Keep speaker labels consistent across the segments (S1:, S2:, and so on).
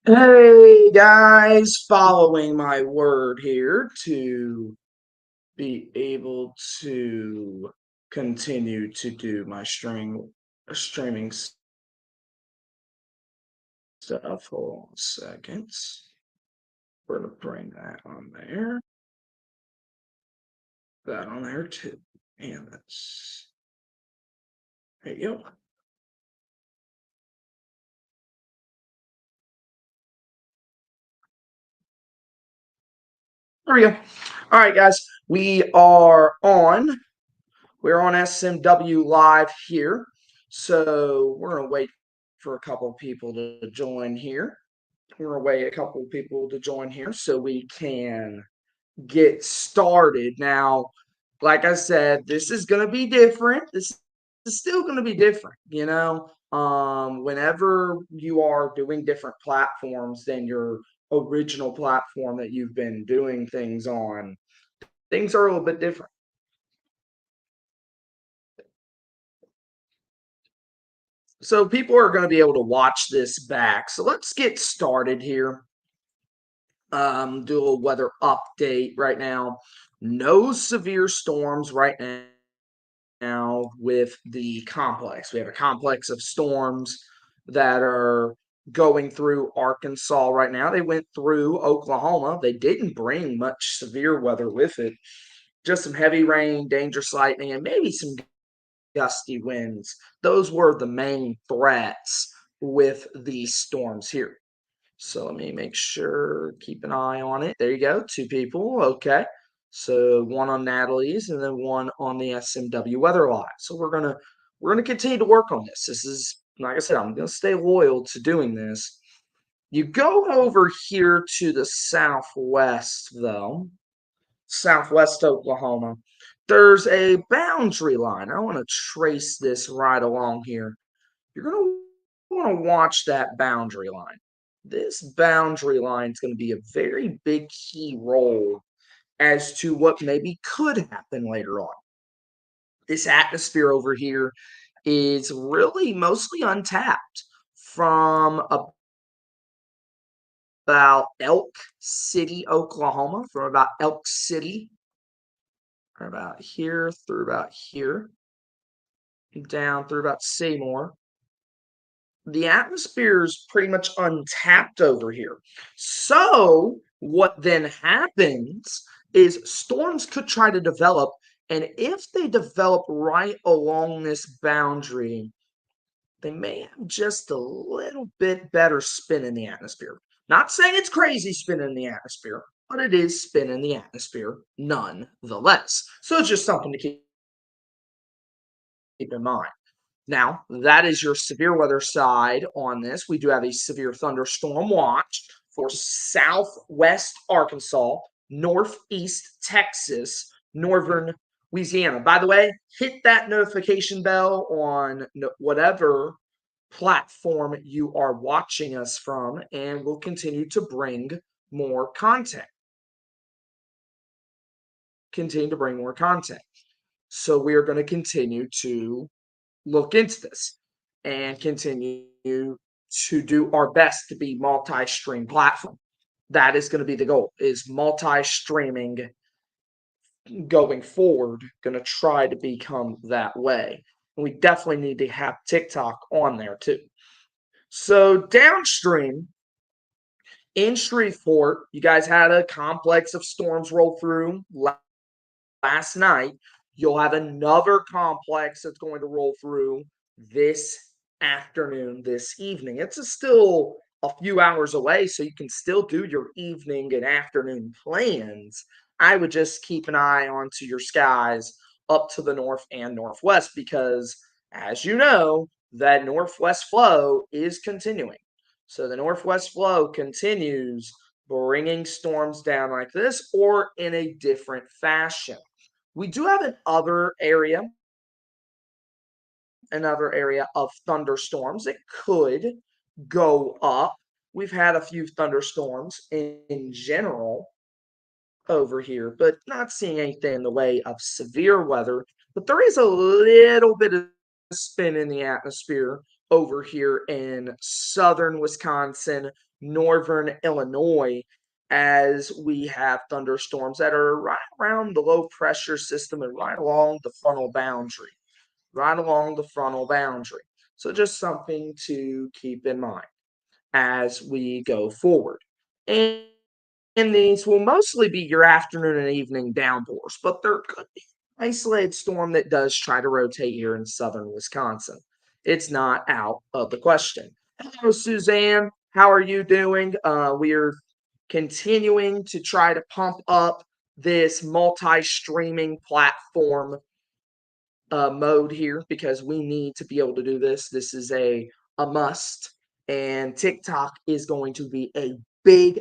S1: Hey guys, following my word here to be able to continue to do my streaming stuff. Hold on a second. We're gonna bring that on there. That on there too. And that's there you go. There we go. All right, guys. We're on SMW Live here. So we're gonna wait for a couple of people to join here. We're gonna wait a couple of people to join here so we can get started. Now, like I said, this is gonna be different. This is still gonna be different, whenever you are doing different platforms than your original platform that you've been doing things on, things are a little bit different. So people are going to be able to watch this back. So let's get started here. Do a little weather update right now. No severe storms right now with the complex. We have a complex of storms that are going through Arkansas right now. They went through Oklahoma. They didn't bring much severe weather with it. Just some heavy rain, dangerous lightning, and maybe some gusty winds. Those were the main threats with these storms here. So let me make sure, keep an eye on it. There you go, two people. Okay. So one on Natalie's and then one on the SMW Weather Live. So we're gonna continue to work on this. This is, like I said, I'm gonna stay loyal to doing this. You go over here to the southwest though, southwest Oklahoma. There's a boundary line. I want to trace this right along here. You're going to want to watch that boundary line. This boundary line is going to be a very big key role as to what maybe could happen later on. This atmosphere over here is really mostly untapped from about Elk City, Oklahoma, from about Elk City, or about here through about here, down through about Seymour. The atmosphere is pretty much untapped over here. So, what then happens is storms could try to develop, and if they develop right along this boundary, they may have just a little bit better spin in the atmosphere. Not saying it's crazy spin in the atmosphere, but it is spin in the atmosphere nonetheless. So, it's just something to keep in mind. Now, that is your severe weather side on this. We do have a severe thunderstorm watch for southwest Arkansas, northeast Texas, northern Louisiana. By the way, hit that notification bell on whatever platform you are watching us from, and we'll continue to bring more content. Continue to bring more content. So we are going to continue to look into this and continue to do our best to be multi-stream platform. That is going to be the goal, is multi-streaming going forward, going to try to become that way. And we definitely need to have TikTok on there too. So downstream in Shreveport, you guys had a complex of storms roll through last night. You'll have another complex that's going to roll through this afternoon, this evening. It's still a few hours away, so you can still do your evening and afternoon plans. I would just keep an eye onto your skies up to the north and northwest because, as you know, that northwest flow is continuing. So the northwest flow continues bringing storms down like this or in a different fashion. We do have another area of thunderstorms that could go up. We've had a few thunderstorms in general over here, but not seeing anything in the way of severe weather. But there is a little bit of spin in the atmosphere over here in southern Wisconsin, northern Illinois as we have thunderstorms that are right around the low pressure system and right along the frontal boundary. Right along the frontal boundary. So just something to keep in mind as we go forward. And these will mostly be your afternoon and evening downpours, but there could be an isolated storm that does try to rotate here in southern Wisconsin. It's not out of the question. Hello, Suzanne. How are you doing? We're continuing to try to pump up this multi-streaming platform mode here because we need to be able to do this. This is a must, and TikTok is going to be a big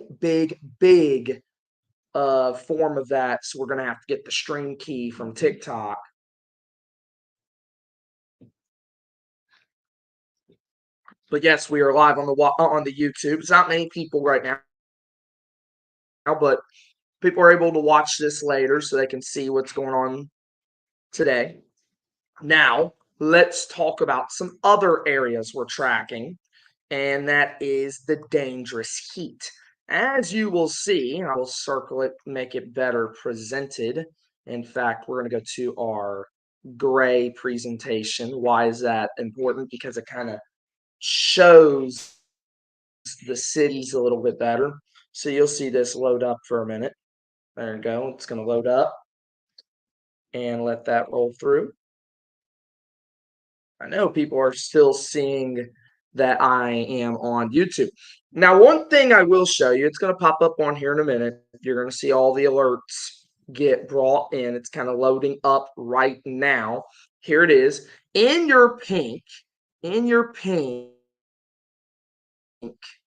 S1: form of that. So we're gonna have to get the stream key from TikTok. But yes, we are live on the YouTube. It's not many people right now, but people are able to watch this later so they can see what's going on today. Now, let's talk about some other areas we're tracking, and that is the dangerous heat. As you will see, I will circle it, make it better presented. In fact, we're going to go to our gray presentation. Why is that important? Because it kind of shows the cities a little bit better. So you'll see this load up for a minute. There you go. It's going to load up and let that roll through. I know people are still seeing that I am on YouTube. Now, one thing I will show you, it's going to pop up on here in a minute. You're going to see all the alerts get brought in. It's kind of loading up right now. Here it is. In your pink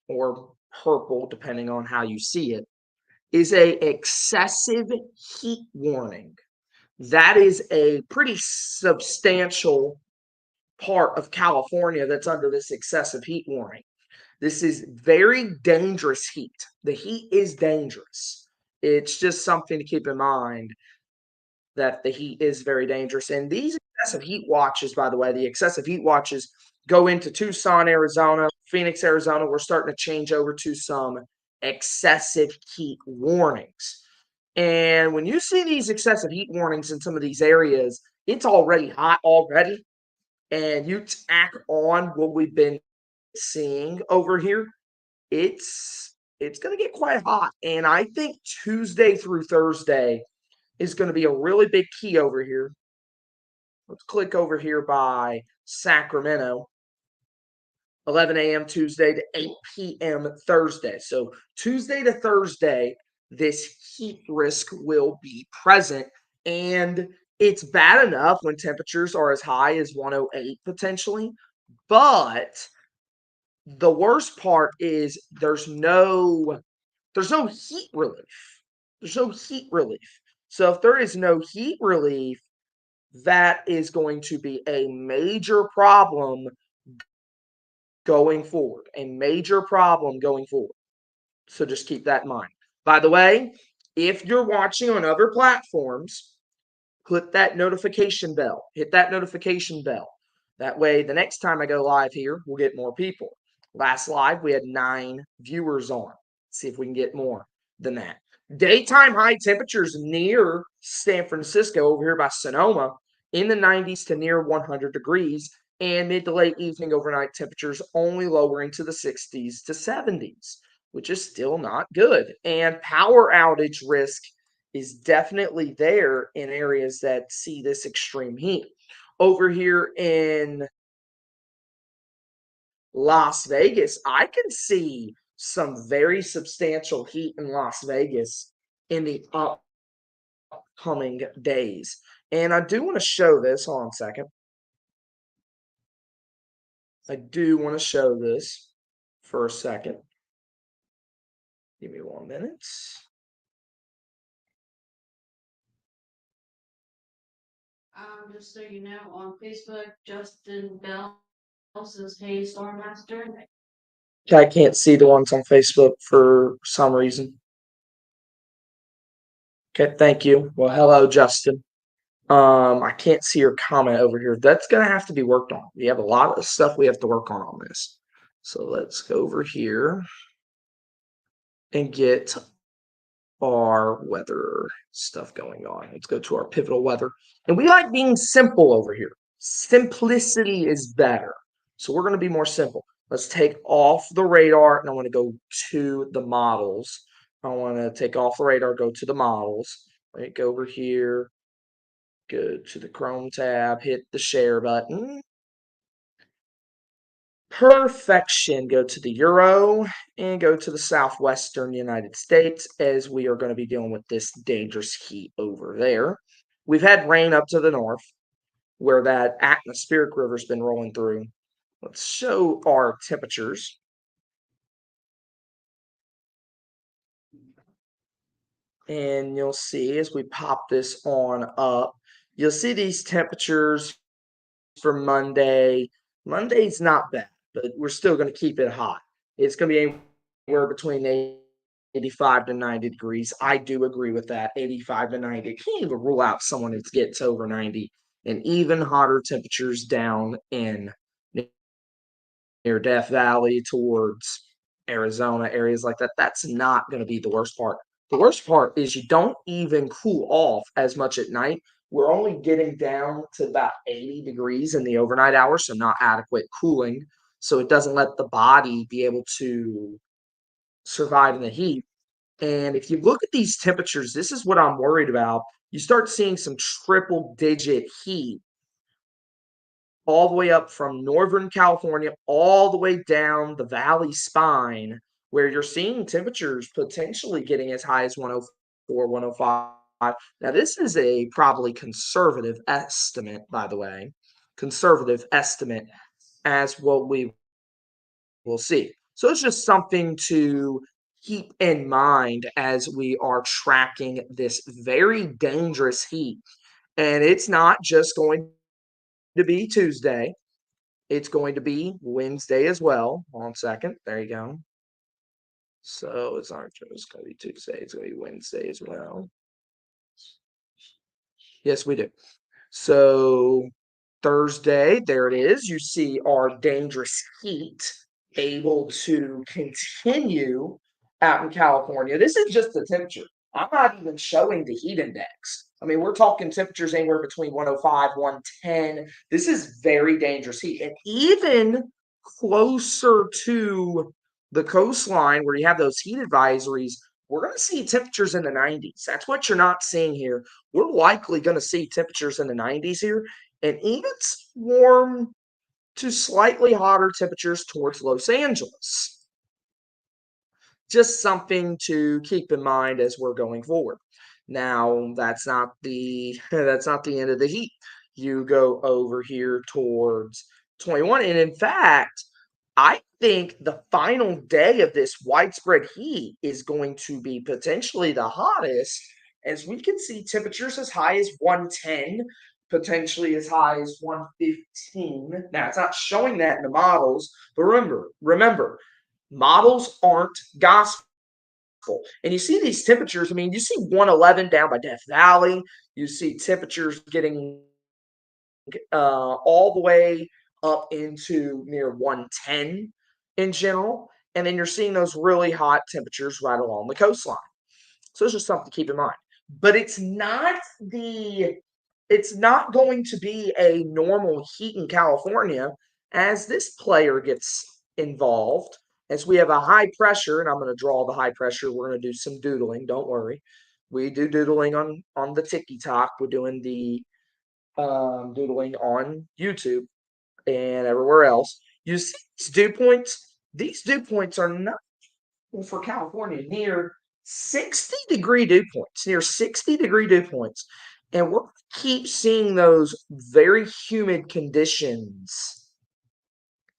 S1: or purple, depending on how you see it, is a excessive heat warning. That is a pretty substantial part of California that's under this excessive heat warning. This is very dangerous heat. The heat is dangerous. It's just something to keep in mind that the heat is very dangerous. And these excessive heat watches, by the way, the excessive heat watches go into Tucson, Arizona, Phoenix, Arizona. We're starting to change over to some excessive heat warnings. And when you see these excessive heat warnings in some of these areas, it's already hot already. And you tack on what we've been seeing over here, it's going to get quite hot. And I think Tuesday through Thursday is going to be a really big key over here. Let's click over here by Sacramento. 11 a.m. Tuesday to 8 p.m. Thursday. So Tuesday to Thursday, this heat risk will be present. And it's bad enough when temperatures are as high as 108 potentially. But the worst part is there's no heat relief. There's no heat relief. So if there is no heat relief, that is going to be a major problem going forward. A major problem going forward. So just keep that in mind. By the way, if you're watching on other platforms, click that notification bell. Hit that notification bell. That way, the next time I go live here, we'll get more people. Last live, we had 9 viewers on. Let's see if we can get more than that. Daytime high temperatures near San Francisco, over here by Sonoma, in the 90s to near 100 degrees, and mid to late evening overnight temperatures only lowering to the 60s to 70s, which is still not good. And power outage risk is definitely there in areas that see this extreme heat. Over here in Las Vegas, I can see some very substantial heat in Las Vegas in the upcoming days. And I do want to show this. Hold on a second. I do want to show this for a second. Give me 1 minute.
S2: Just so you know, on Facebook, Justin Bell says, "Hey, Stormmaster."
S1: I can't see the ones on Facebook for some reason. Okay, thank you. Well, hello, Justin. I can't see your comment over here. That's gonna have to be worked on. We have a lot of stuff we have to work on this. So let's go over here. and get our weather stuff going on. Let's go to our pivotal weather. And we like being simple over here. Simplicity is better. So we're going to be more simple. Let's take off the radar and I want to go to the models. I want to take off the radar, go to the models. Right, go over here, go to the Chrome tab, hit the share button. Perfection. Go to the Euro and go to the southwestern United States as we are going to be dealing with this dangerous heat over there. We've had rain up to the north where that atmospheric river's been rolling through. Let's show our temperatures. And you'll see as we pop this on up, you'll see these temperatures for Monday. Monday's not bad, but we're still going to keep it hot. It's going to be anywhere between 85 to 90 degrees. I do agree with that. 85 to 90. Can't even rule out someone that gets over 90 and even hotter temperatures down in near Death Valley towards Arizona, areas like that. That's not going to be the worst part. The worst part is you don't even cool off as much at night. We're only getting down to about 80 degrees in the overnight hours, so not adequate cooling. So it doesn't let the body be able to survive in the heat. And if you look at these temperatures, this is what I'm worried about. You start seeing some triple digit heat all the way up from Northern California, all the way down the valley spine, where you're seeing temperatures potentially getting as high as 104, 105. Now, this is a probably conservative estimate, by the way, conservative estimate as what we will see. So it's just something to keep in mind as we are tracking this very dangerous heat. And it's not just going to be Tuesday. It's going to be Wednesday as well. One second. There you go. So it's not just going to be Tuesday. It's going to be Wednesday as well. Yes, we do. So Thursday, there it is. You see our dangerous heat able to continue out in California. This is just the temperature. I'm not even showing the heat index. I mean, we're talking temperatures anywhere between 105, 110. This is very dangerous heat. And even closer to the coastline where you have those heat advisories, we're going to see temperatures in the 90s. That's what you're not seeing here. We're likely going to see temperatures in the 90s here and even warm to slightly hotter temperatures towards Los Angeles. Just something to keep in mind as we're going forward. Now, that's not the end of the heat. You go over here towards 21, and in fact, I think the final day of this widespread heat is going to be potentially the hottest, as we can see temperatures as high as 110, potentially as high as 115. Now, it's not showing that in the models, but remember, models aren't gospel. And you see these temperatures. I mean, you see 111 down by Death Valley. You see temperatures getting all the way up into near 110 in general. And then you're seeing those really hot temperatures right along the coastline. So it's just something to keep in mind. But it's not going to be a normal heat in California as this player gets involved. As we have a high pressure, and I'm going to draw the high pressure. We're going to do some doodling. Don't worry. We do doodling on the TikTok. We're doing the doodling on YouTube and everywhere else. You see these dew points? These dew points are not for California near 60-degree dew points, near 60-degree dew points. And we'll keep seeing those very humid conditions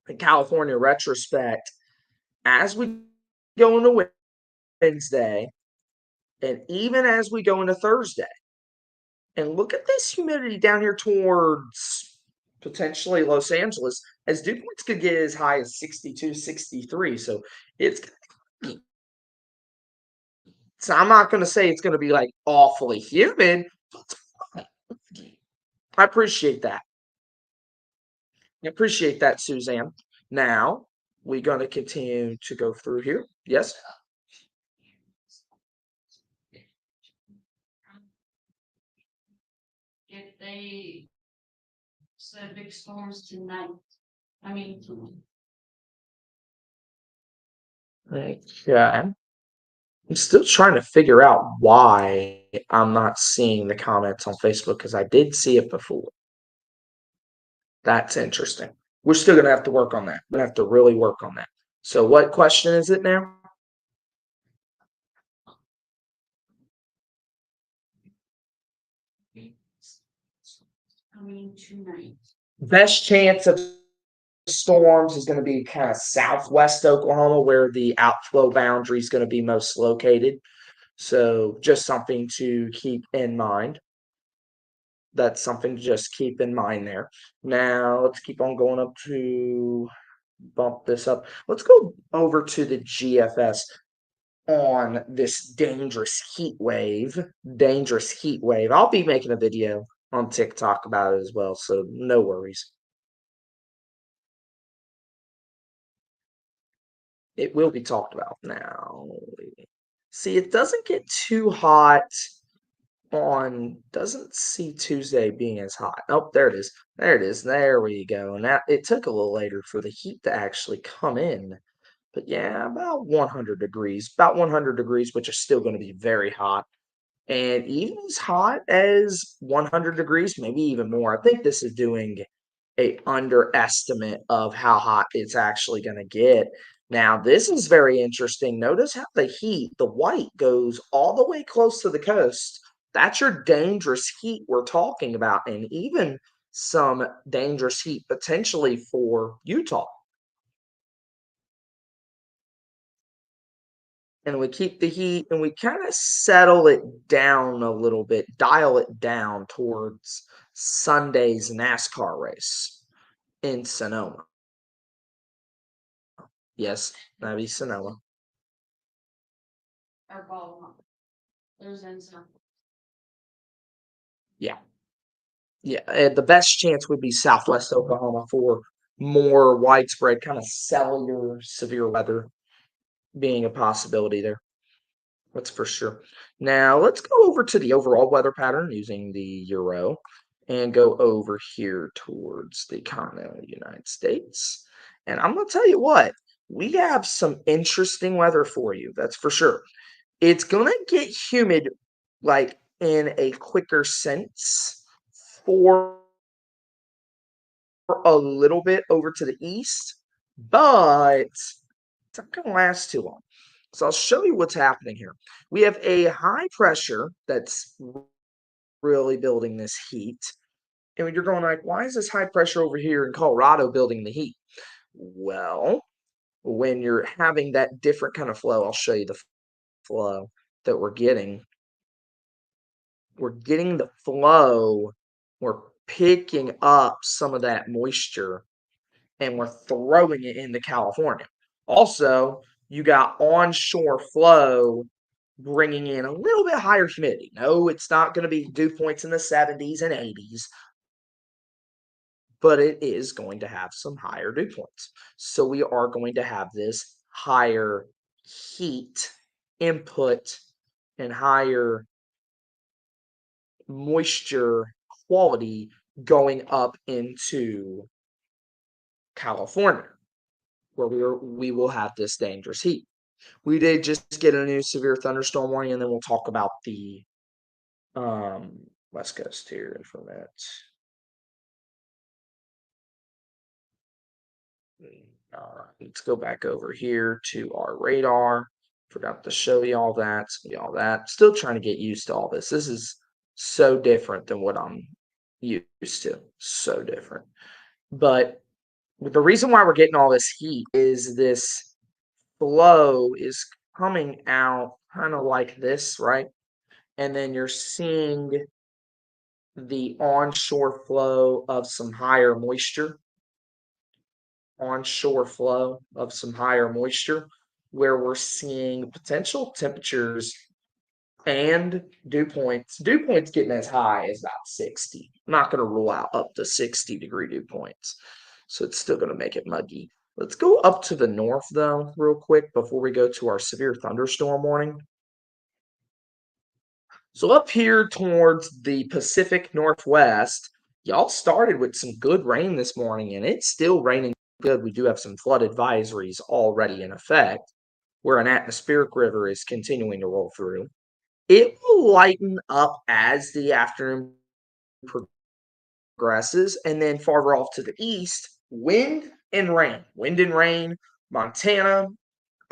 S1: in California retrospect as we go into Wednesday and even as we go into Thursday. And look at this humidity down here towards potentially Los Angeles, as dew points could get as high as 62, 63. So it's so I'm not going to say it's going to be like awfully humid. I appreciate that. I appreciate that, Suzanne. Now we're going to continue to go through here. Yes.
S2: they said big storms tonight. I mean,
S1: Okay. I'm still trying to figure out why I'm not seeing the comments on Facebook because I did see it before. That's interesting. We're still gonna have to work on that. We're gonna have to really work on that. So what question is it now?
S2: I mean, tonight.
S1: Best chance of storms is going to be kind of southwest Oklahoma, where the outflow boundary is going to be most located. So just something to keep in mind. That's something to just keep in mind there. Now let's keep on going up to bump this up. Let's go over to the GFS on this dangerous heat wave. Dangerous heat wave. I'll be making a video on TikTok about it as well, so no worries. It will be talked about now. See, it doesn't get too hot doesn't see Tuesday being as hot. Oh, there it is. There it is. There we go. Now it took a little later for the heat to actually come in. But yeah, about 100 degrees. About 100 degrees, which is still going to be very hot. And even as hot as 100 degrees, maybe even more. I think this is doing a underestimate of how hot it's actually going to get. Now, this is very interesting. Notice how the heat, the white, goes all the way close to the coast. That's your dangerous heat we're talking about, and even some dangerous heat potentially for Utah. And we keep the heat and we kind of settle it down a little bit, dial it down towards Sunday's NASCAR race in Sonoma. Yes, that'd be Sonoma.
S2: Or ball. There's some.
S1: Yeah. Yeah. The best chance would be Southwest Oklahoma for more widespread kind of cellular severe weather being a possibility there. That's for sure. Now let's go over to the overall weather pattern using the Euro and go over here towards the continental United States. And I'm going to tell you what, we have some interesting weather for you. That's for sure. It's going to get humid like in a quicker sense for a little bit over to the east, but it's not going to last too long. So I'll show you what's happening here. We have a high pressure that's really building this heat. And you're going like, why is this high pressure over here in Colorado building the heat? Well, when you're having that different kind of flow, I'll show you the flow that we're getting. We're getting the flow. We're picking up some of that moisture and we're throwing it into California. Also, you got onshore flow bringing in a little bit higher humidity. No, it's not going to be dew points in the 70s and 80s, but it is going to have some higher dew points. So we are going to have this higher heat input and higher moisture quality going up into California, where we will have this dangerous heat. We did just get a new severe thunderstorm warning, and then we'll talk about the West Coast here for a minute. All right, let's go back over here to our radar. Forgot to show you all that. Still trying to get used to all this. This is so different than what I'm used to. So different. But the reason why we're getting all this heat is this flow is coming out kind of like this, right? And then you're seeing the onshore flow of some higher moisture, where we're seeing potential temperatures and dew points. Dew points getting as high as about 60. I'm not going to rule out up to 60-degree dew points. So it's still going to make it muggy. Let's go up to the north, though, real quick before we go to our severe thunderstorm warning. So up here towards the Pacific Northwest, y'all started with some good rain this morning, and it's still raining good. We do have some flood advisories already in effect, where an atmospheric river is continuing to roll through. It will lighten up as the afternoon progresses, and then farther off to the east, wind and rain. Wind and rain, Montana,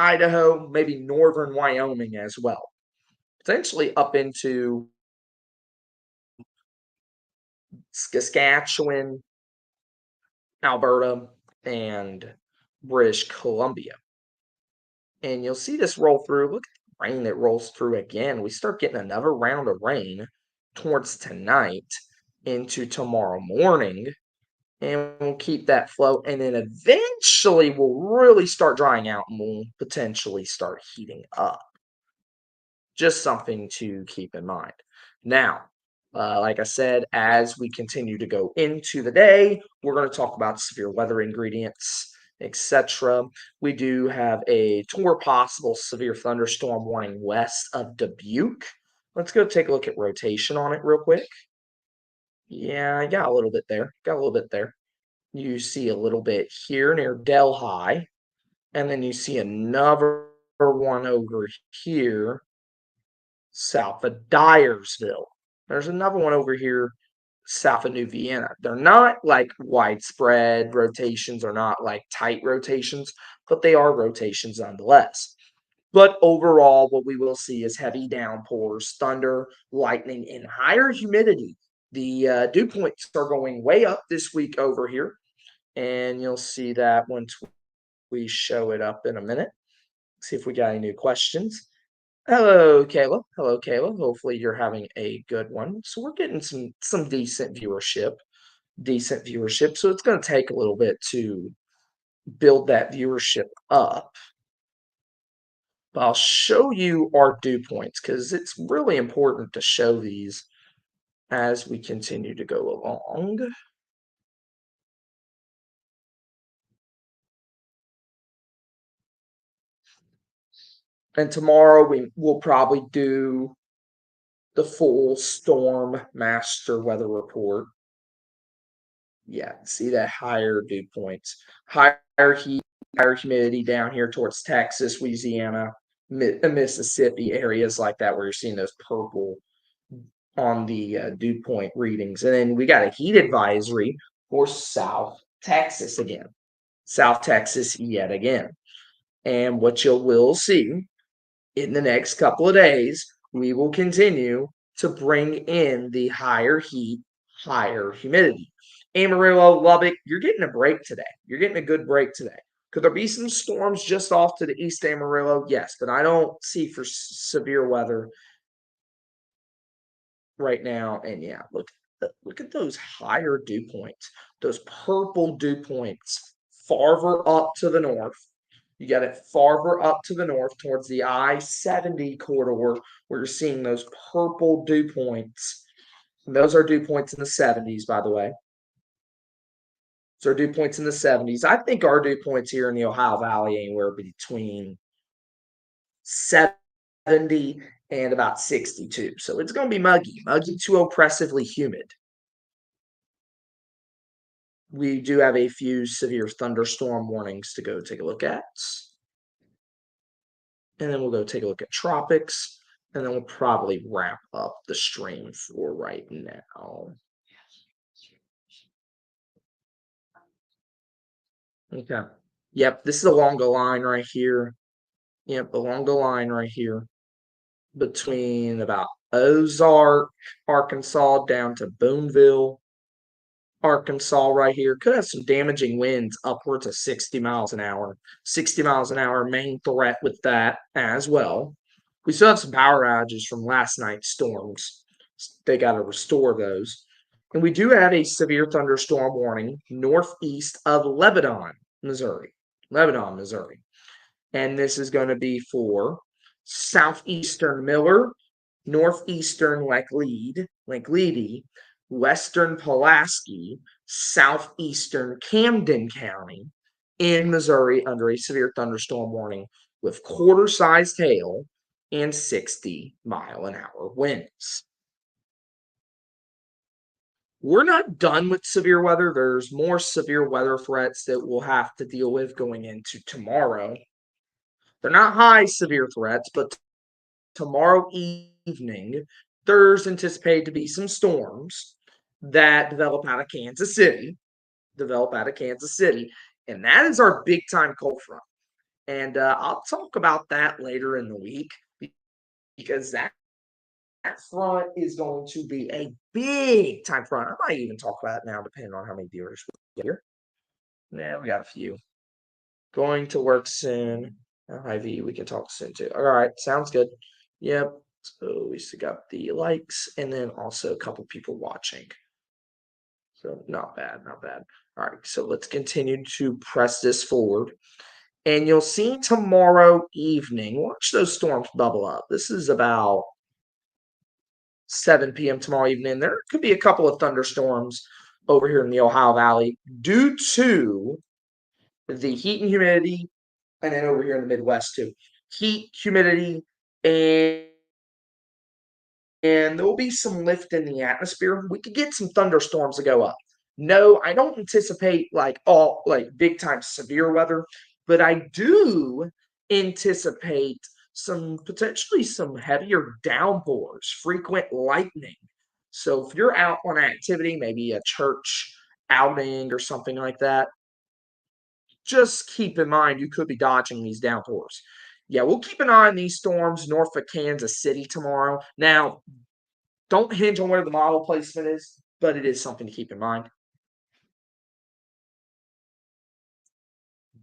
S1: Idaho, maybe northern Wyoming as well. Potentially up into Saskatchewan, Alberta, and British Columbia. And you'll see this roll through. Look at the rain that rolls through again. We start getting another round of rain towards tonight into tomorrow morning. And we'll keep that flow. And then eventually we'll really start drying out and we'll potentially start heating up. Just something to keep in mind. Now, like I said, as we continue to go into the day, we're going to talk about severe weather ingredients, etc. We do have a 2 possible severe thunderstorm warning west of Dubuque. Let's go take a look at rotation on it real quick. Yeah, I got a little bit there. Got a little bit there. You see a little bit here near Delhi, and then you see another one over here south of Dyersville. There's another one over here south of New Vienna. They're not like widespread rotations or not like tight rotations, but they are rotations nonetheless. But overall, what we will see is heavy downpours, thunder, lightning, and higher humidity. The dew points are going way up this week over here, and you'll see that once we show it up in a minute. See if we got any new questions. Hello, Kayla. Hello, Kayla. Hopefully you're having a good one. So we're getting some decent viewership. So it's going to take a little bit to build that viewership up. But I'll show you our dew points because it's really important to show these as we continue to go along. And tomorrow we will probably do the full storm master weather report. Yeah, see that higher dew points, higher heat, higher humidity down here towards Texas, Louisiana, Mississippi, areas like that where you're seeing those purple on the dew point readings. And then we got a heat advisory for South Texas again. South Texas yet again. And what you will see in the next couple of days, we will continue to bring in the higher heat, higher humidity. Amarillo, Lubbock, you're getting a break today. You're getting a good break today. Could there be some storms just off to the east Amarillo? Yes, but I don't see for severe weather right now. And yeah, look at those higher dew points, those purple dew points farther up to the north. You got it farther up to the north towards the I-70 corridor where you're seeing those purple dew points. And those are dew points in the 70s, by the way. So dew points in the 70s. I think our dew points here in the Ohio Valley anywhere between 70 and about 62. So it's going to be muggy to oppressively humid. We do have a few severe thunderstorm warnings to go take a look at. And then we'll go take a look at tropics. And then we'll probably wrap up the stream for right now. Okay. Yep, this is along the line right here. Yep, along the line right here. Between about Ozark, Arkansas, down to Boonville, Arkansas right here. Could have some damaging winds upwards of 60 miles an hour. 60 miles an hour, main threat with that as well. We still have some power outages from last night's storms. They got to restore those. And we do have a severe thunderstorm warning northeast of Lebanon, Missouri. Lebanon, Missouri. And this is going to be for southeastern Miller, northeastern Lake western Pulaski, southeastern Camden County in Missouri under a severe thunderstorm warning with quarter-sized hail and 60-mile-an-hour winds. We're not done with severe weather. There's more severe weather threats that we'll have to deal with going into tomorrow. They're not high severe threats, but tomorrow evening, there's anticipated to be some storms that develop out of Kansas City, and that is our big time cold front. And I'll talk about that later in the week because that front is going to be a big time front. I might even talk about it now, depending on how many viewers we get here. Yeah, we got a few. Going to work soon. IV, we can talk soon too. All right, sounds good. Yep. So we still got the likes and then also a couple people watching. So not bad, not bad. All right, so let's continue to press this forward. And you'll see tomorrow evening, watch those storms bubble up. This is about 7 p.m. tomorrow evening. There could be a couple of thunderstorms over here in the Ohio Valley due to the heat and humidity, and then over here in the Midwest too. Heat, humidity, and there will be some lift in the atmosphere. We could get some thunderstorms to go up. No, I don't anticipate like big time severe weather, but I do anticipate some potentially some heavier downpours, frequent lightning. So if you're out on activity, maybe a church outing or something like that, just keep in mind you could be dodging these downpours. Yeah, we'll keep an eye on these storms north of Kansas City tomorrow. Now, don't hinge on where the model placement is, but it is something to keep in mind.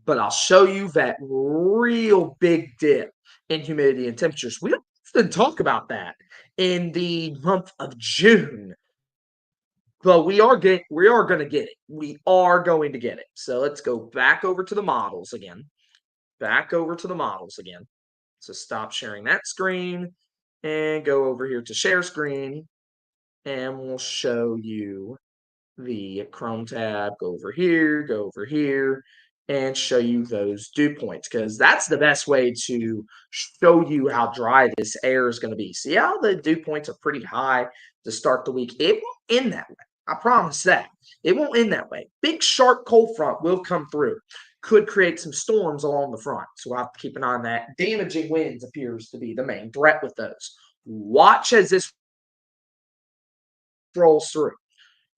S1: But I'll show you that real big dip in humidity and temperatures. We don't often talk about that in the month of June, but we are going to get it. We are going to get it. So let's go back over to the models again. So stop sharing that screen and go over here to share screen, and we'll show you the Chrome tab. Go over here, and show you those dew points because that's the best way to show you how dry this air is going to be. See how the dew points are pretty high to start the week? It won't end that way. I promise that. It won't end that way. Big, sharp cold front will come through. Could create some storms along the front. So we'll have to keep an eye on that. Damaging winds appears to be the main threat with those. Watch as this rolls through.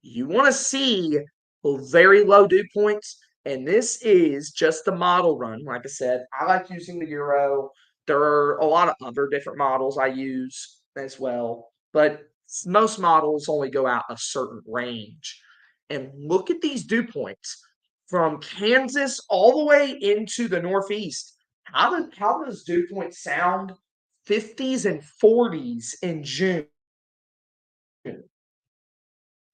S1: You want to see very low dew points, and this is just the model run. Like I said, I like using the Euro. There are a lot of other different models I use as well, but most models only go out a certain range. And look at these dew points from Kansas all the way into the Northeast. How does dew points sound? 50s and 40s in June.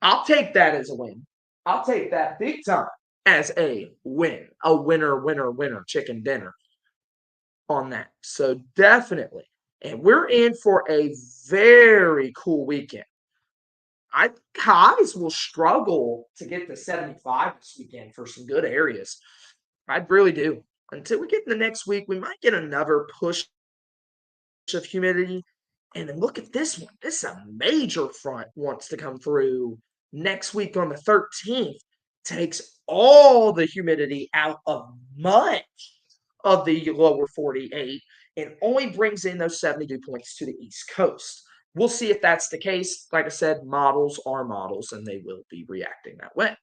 S1: I'll take that as a win. I'll take that big time as a win. A winner, chicken dinner on that. So definitely. And we're in for a very cool weekend. I think highs will struggle to get to 75 this weekend for some good areas. I really do. Until we get in the next week, we might get another push of humidity. And then look at this one. This is a major front wants to come through next week on the 13th. Takes all the humidity out of much of the lower 48 and only brings in those 70 dew points to the East Coast. We'll see if that's the case. Like I said, models are models and they will be reacting that way.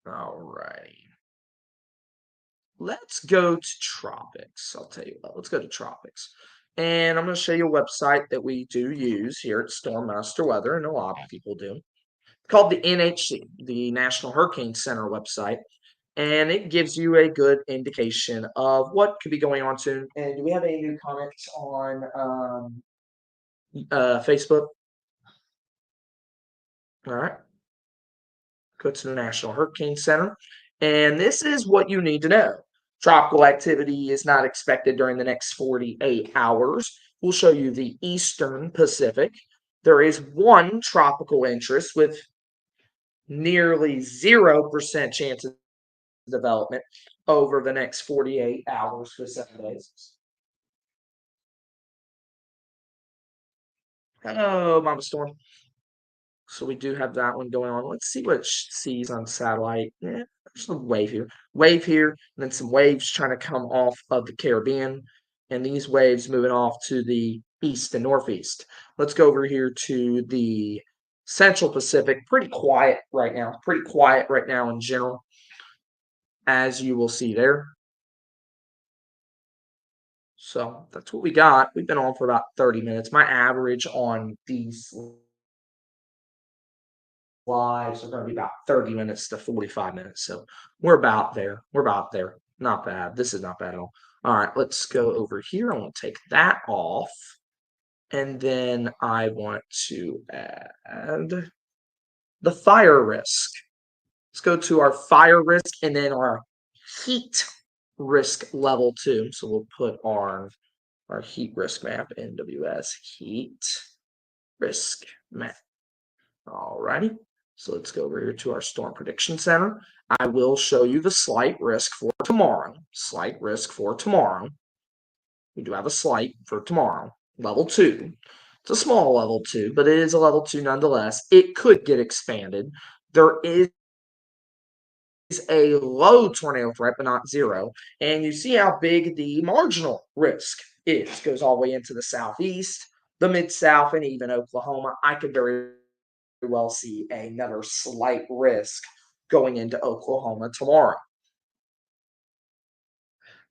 S1: All righty. Let's go to tropics. I'll tell you what, let's go to tropics. And I'm going to show you a website that we do use here at Storm Master Weather, and a lot of people do. It's called the NHC, the National Hurricane Center website. And it gives you a good indication of what could be going on soon. And do we have any new comments on Facebook? All right. Go to the National Hurricane Center. And this is what you need to know. Tropical activity is not expected during the next 48 hours. We'll show you the Eastern Pacific. There is one tropical interest with nearly 0% chance of development over the next 48 hours for 7 days. Oh, Mama Storm. So we do have that one going on. Let's see what it sees on satellite. Yeah, there's a wave here, and then some waves trying to come off of the Caribbean, and these waves moving off to the east and northeast. Let's go over here to the Central Pacific. Pretty quiet right now. Pretty quiet right now in general, as you will see there. So that's what we got. We've been on for about 30 minutes. My average on these lives are going to be about 30 minutes to 45 minutes. So we're about there. We're about there. Not bad. This is not bad at all. All right, let's go over here. I want to take that off. And then I want to add the fire risk. Let's go to our fire risk and then our heat risk level 2. So we'll put our heat risk map, NWS heat risk map. All righty. So let's go over here to our Storm Prediction Center. I will show you the slight risk for tomorrow. Slight risk for tomorrow. We do have a slight for tomorrow. Level 2. It's a small level 2, but it is a level 2 nonetheless. It could get expanded. There is a low tornado threat, but not zero. And you see how big the marginal risk is. It goes all the way into the southeast, the mid-south, and even Oklahoma. I could very well see another slight risk going into Oklahoma tomorrow.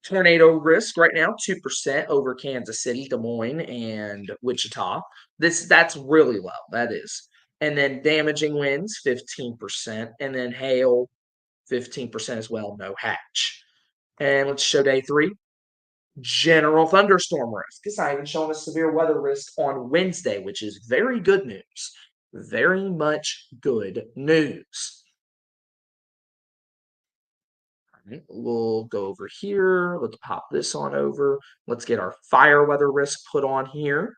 S1: Tornado risk right now 2% over Kansas City, Des Moines, and Wichita. That's really low. That is. And then damaging winds 15%, and then hail 15% as well. No hatch. And let's show day 3. General thunderstorm risk. It's not even showing a severe weather risk on Wednesday, which is very good news. Very much good news. We'll go over here. Let's pop this on over. Let's get our fire weather risk put on here.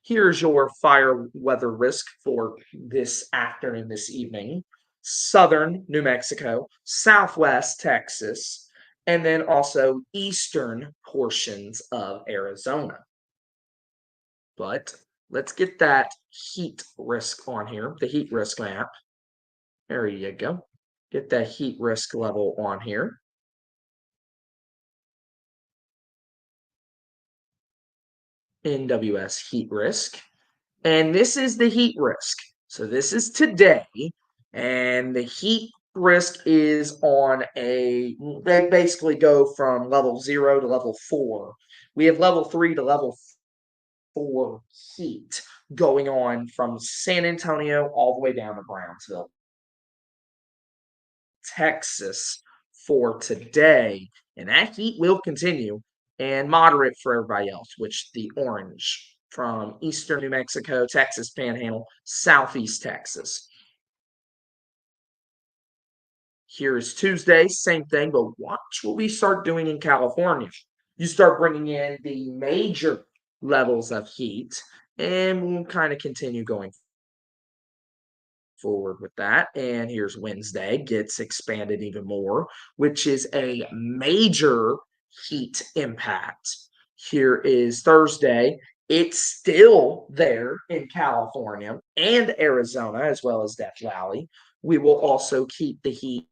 S1: Here's your fire weather risk for this afternoon, this evening. Southern New Mexico, Southwest Texas, and then also eastern portions of Arizona. But let's get that heat risk on here, the heat risk map. There you go. Get that heat risk level on here. NWS heat risk. And this is the heat risk. So this is today. And the heat risk is on they basically go from level 0 to level 4. We have level 3 to level 4 heat going on from San Antonio all the way down to Brownsville, Texas for today. And that heat will continue and moderate for everybody else, which the orange from eastern New Mexico, Texas Panhandle, southeast Texas. Here's Tuesday, same thing, but watch what we start doing in California. You start bringing in the major levels of heat, and we'll kind of continue going forward with that. And here's Wednesday, gets expanded even more, which is a major heat impact. Here is Thursday. It's still there in California and Arizona, as well as Death Valley. We will also keep the heat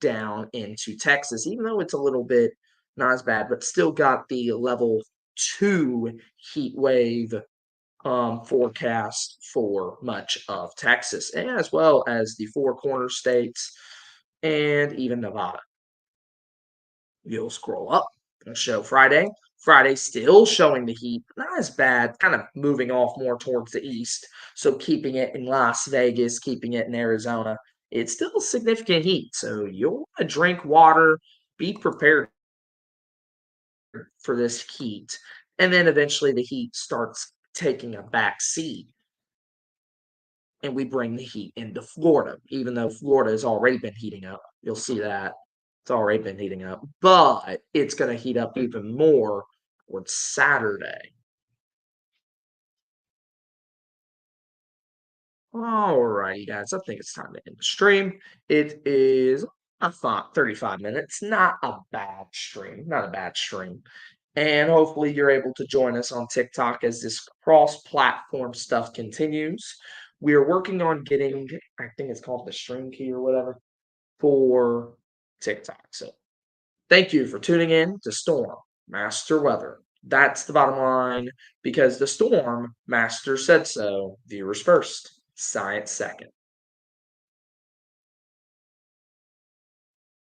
S1: down into Texas, even though it's a little bit not as bad, but still got the level 2 heat wave forecast for much of Texas, as well as the 4 corner states and even Nevada. You'll scroll up and show Friday. Friday still showing the heat, not as bad, kind of moving off more towards the east. So keeping it in Las Vegas, keeping it in Arizona. It's still significant heat. So you'll want to drink water, be prepared for this heat. And then eventually the heat starts taking a back seat. And we bring the heat into Florida, even though Florida has already been heating up. You'll see that. It's already been heating up, but it's going to heat up even more on Saturday. All right, guys, I think it's time to end the stream. It is, I thought, 35 minutes. Not a bad stream. Not a bad stream. And hopefully you're able to join us on TikTok as this cross-platform stuff continues. We are working on getting, I think it's called the stream key or whatever, for TikTok. So thank you for tuning in to Storm Master Weather. That's the bottom line because the Storm Master said so. Viewers first, science second.